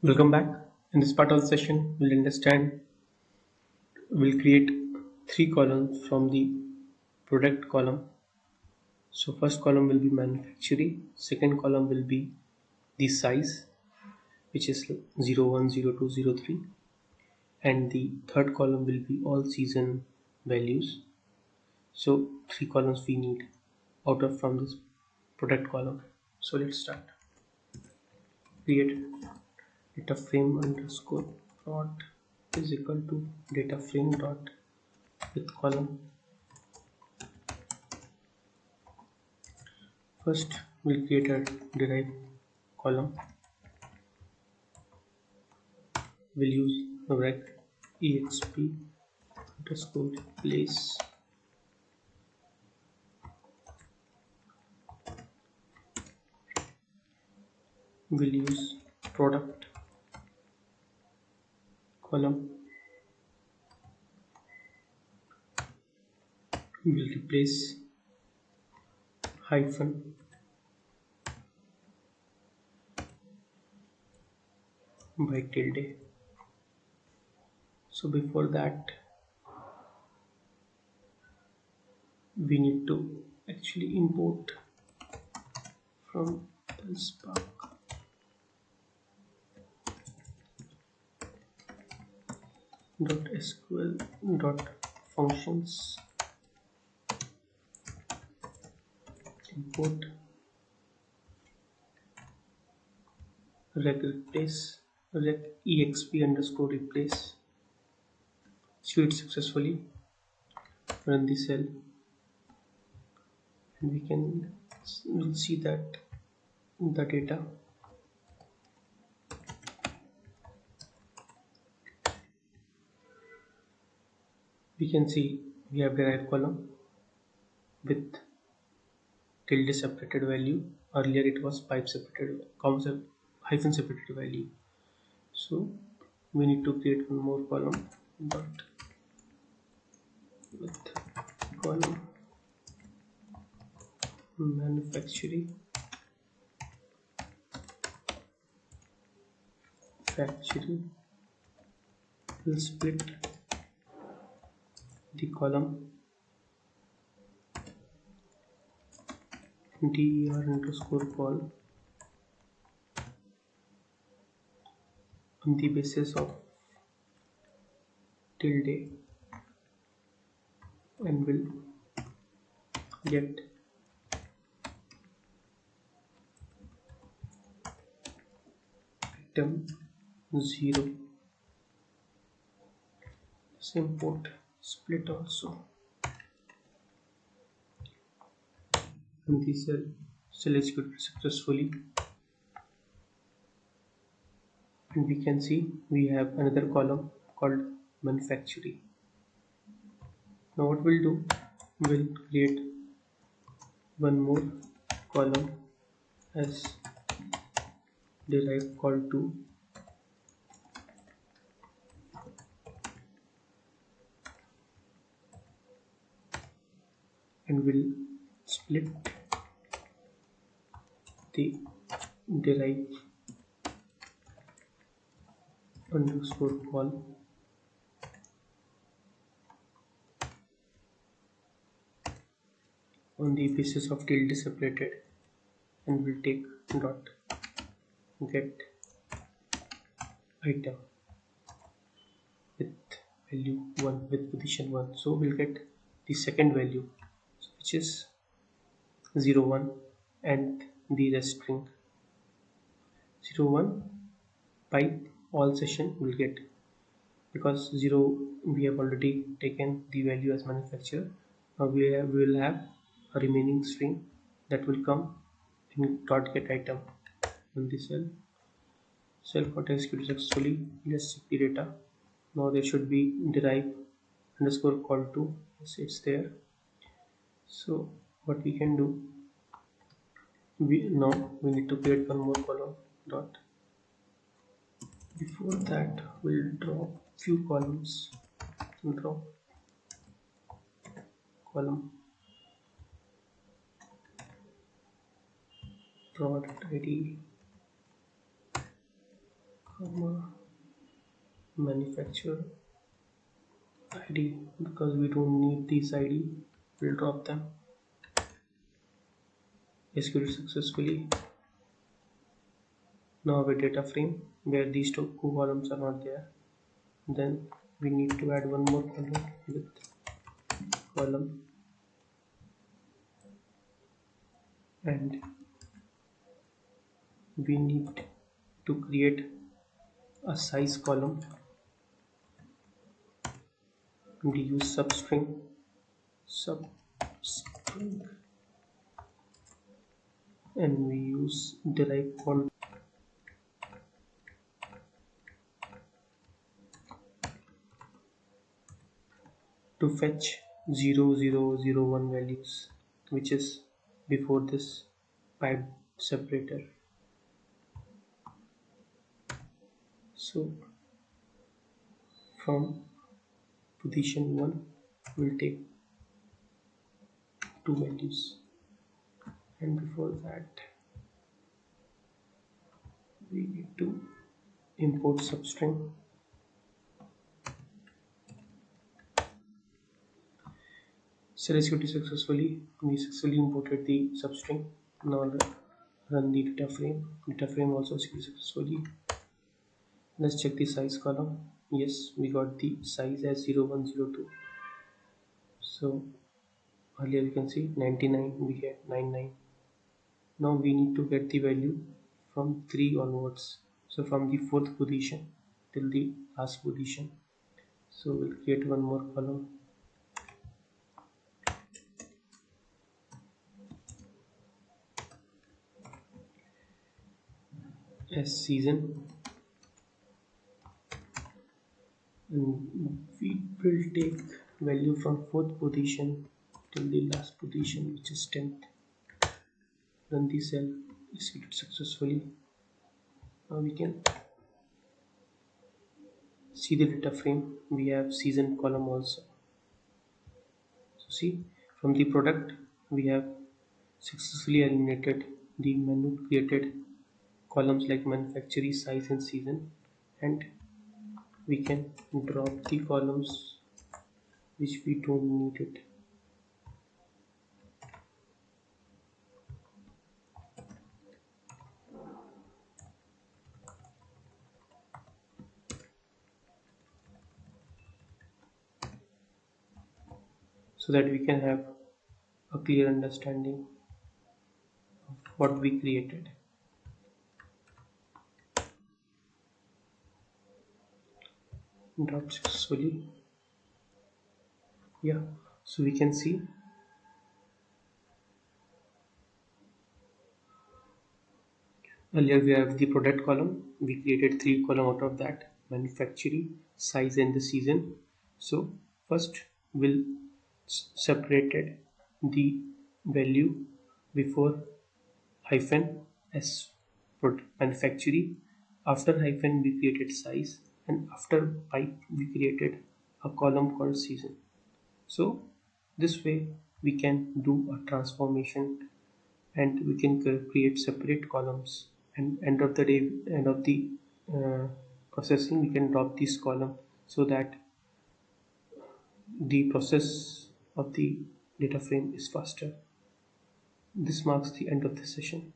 Welcome back. In this part of the session, we'll create three columns from the product column. So first column will be manufacturing, second column will be the size, which is 01, 02, 03, and the third column will be all season values. So three columns we need out of from this product column. So let's start. Create data frame underscore plot is equal to data frame dot with column. First, we'll create a derived column. We'll use rec exp underscore place. We'll use product column. We'll replace hyphen by tilde. So before that, we need to actually import from Spark .sql .functions import rec replace rec exp underscore replace. Queued successfully. Run the cell and we'll see that the data we can see we have derived column with tilde separated value. Earlier it was pipe separated hyphen separated value. So we need to create one more column dot with column manufacturing factory. We'll split the column der underscore call on the basis of tilde and will get item 0. Let's import split also and the cell executed successfully, and we can see we have another column called manufacturing. Now what we'll do, we'll create one more column as derive call to and we'll split the derive underscore call on the basis of tilde separated and we'll take dot get item with value 1 with position 1. So we'll get the second value which is 01 and the rest string 01 pipe all session will get, because 0 we have already taken the value as manufacturer. Now we will have a remaining string that will come in dot get item on the cell got executed successfully. Let's check the data. Now there should be derive underscore call to, yes, it's there. So what we can do, now we need to create one more column dot. Before that we'll draw few columns. Draw column product id manufacturer ID, because we don't need this ID, we'll drop them. Execute successfully. Now a data frame where these two columns are not there. Then we need to add one more column with column, and we need to create a size column. We use substring and we use derive call to fetch 0001 values, which is before this pipe separator. So from position 1 we'll take two values, and before that we need to import substring. So executed successfully. We successfully imported the substring. Now run the data frame. Data frame also executed successfully. Let's check the size column. Yes, we got the size as 0102. So earlier you can see 99, we get 99. Now we need to get the value from 3 onwards. So from the 4th position till the last position. So we'll create one more column as season, and we will take value from 4th position till the last position, which is 10th. Run the cell, execute successfully. Now we can see the data frame. We have season column also. So see, from the product we have successfully eliminated the manual created columns like manufacturer, size and season, and we can drop the columns which we don't need it. So that we can have a clear understanding of what we created. Drop successfully. Yeah, so we can see earlier we have the product column. We created 3 column out of that: manufacturing, size and the season. So first we'll separated the value before hyphen as manufacturing. After hyphen we created size, and after pipe we created a column called season. So this way we can do a transformation, and we can create separate columns, and end of the day, end of the uh, processing, we can drop this column so that the process of the data frame is faster. This marks the end of the session.